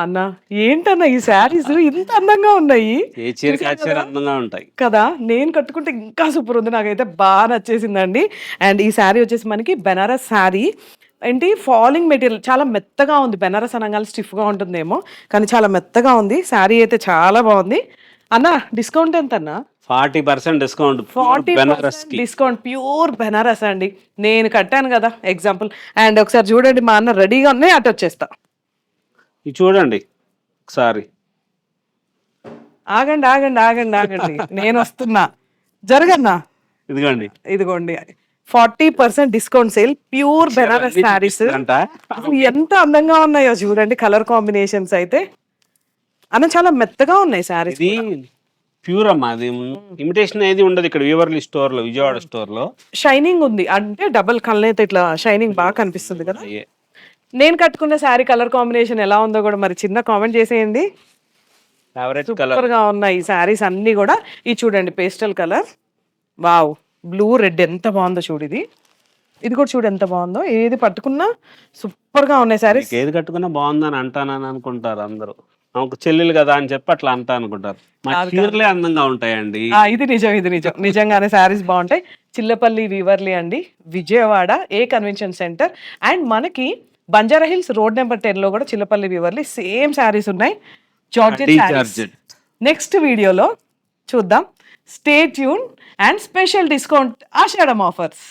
అన్న ఏంటన్నా ఈ శారీస్ ఇంత అందంగా ఉన్నాయి ఏ చీరకి ఆ చూసారు చీర కదా? అందంగా ఉంటాయి. కదా నేను కట్టుకుంటే ఇంకా సూపర్ ఉంది, నాకైతే బాగా నచ్చేసిందండి. అండ్ ఈ శారీ వచ్చేసి మనకి బెనారస్ శారీ, ఏంటి ఫాలింగ్ మెటీరియల్, చాలా మెత్తగా ఉంది. బెనారస్ అనగానే స్టిఫ్గా ఉంటుందేమో, కానీ చాలా మెత్తగా ఉంది. శారీ అయితే చాలా బాగుంది. అన్న డిస్కౌంట్ ఎంత అన్న? 40% డిస్కౌంట్ 40% బెనారస్ కి. డిస్కౌంట్, ప్యూర్ బెనారస్ అండి. నేను కట్టాను కదా ఎగ్జాంపుల్. అండ్ ఒకసారి చూడండి, మా అన్న రెడీగా ఉన్నాయి, అటు వచ్చేస్తా. ఇది చూడండి ఒకసారి. ఆగండి ఆగండి ఆగండి ఆగండి, నేను వస్తున్నా, జరగన్నా. ఇదిగోండి. ఇదిగోండి 40% discount sale, pure Banaras saris. అంట ఎంత అందంగా ఉన్నాయో చూడండి, కలర్ కాంబినేషన్స్ అయితే అన్న చాలా మెత్తగా ఉన్నాయి శారీస్. ఇది ప్యూర్ అమ్మా, అది ఇమిటేషన్ ఏది ఉండదు ఇక్కడ వీవర్లీ స్టోర్ లో, విజయవాడ స్టోర్ లో. షైనింగ్ ఉంది అంటే డబుల్ కళ్ళైతే ఇట్లా షైనింగ్ బాగా కనిపిస్తుంది కదా. అయ్యే. నేను కట్టుకున్న శారీ కలర్ కాంబినేషన్ ఎలా ఉందో కూడా మరి చిన్న కామెంట్ చేసేయండి. Favourite super colour. గా ఉన్నాయి ఈ శారీస్ అన్ని కూడా. ఇది చూడండి pastel colour, wow, blue red ఎంత బాగుందో చూడు. ఇది కూడా చూడు ఎంత బాగుందో, ఏది పట్టుకున్నా సూపర్ గా ఉన్నాయి శారీస్. ఏది కట్టుకున్నా బాగుందని అంటానని అనుకుంటారు అందరూ. ఒక చెల్లెలు కదా అని చెప్పి అట్లా అంటా అనుకుంటారు. మా చీరలే అందంగా ఉంటాయండి. ఇది నిజం, ఇది నిజం, నిజంగానే శారీస్ బాగుంటాయి. చిల్లపల్లి వీవర్లీ అండి, విజయవాడ ఏ కన్వెన్షన్ సెంటర్. అండ్ మనకి బంజారా హిల్స్ రోడ్ నెంబర్ 10 లో కూడా చిల్లపల్లి వీవర్లీ సేమ్ శారీస్ ఉన్నాయి, జార్జెట్ శారీస్. జార్జెట్. నెక్స్ట్ వీడియోలో చూద్దాం. Stay tune. And special discount Ashadam offers.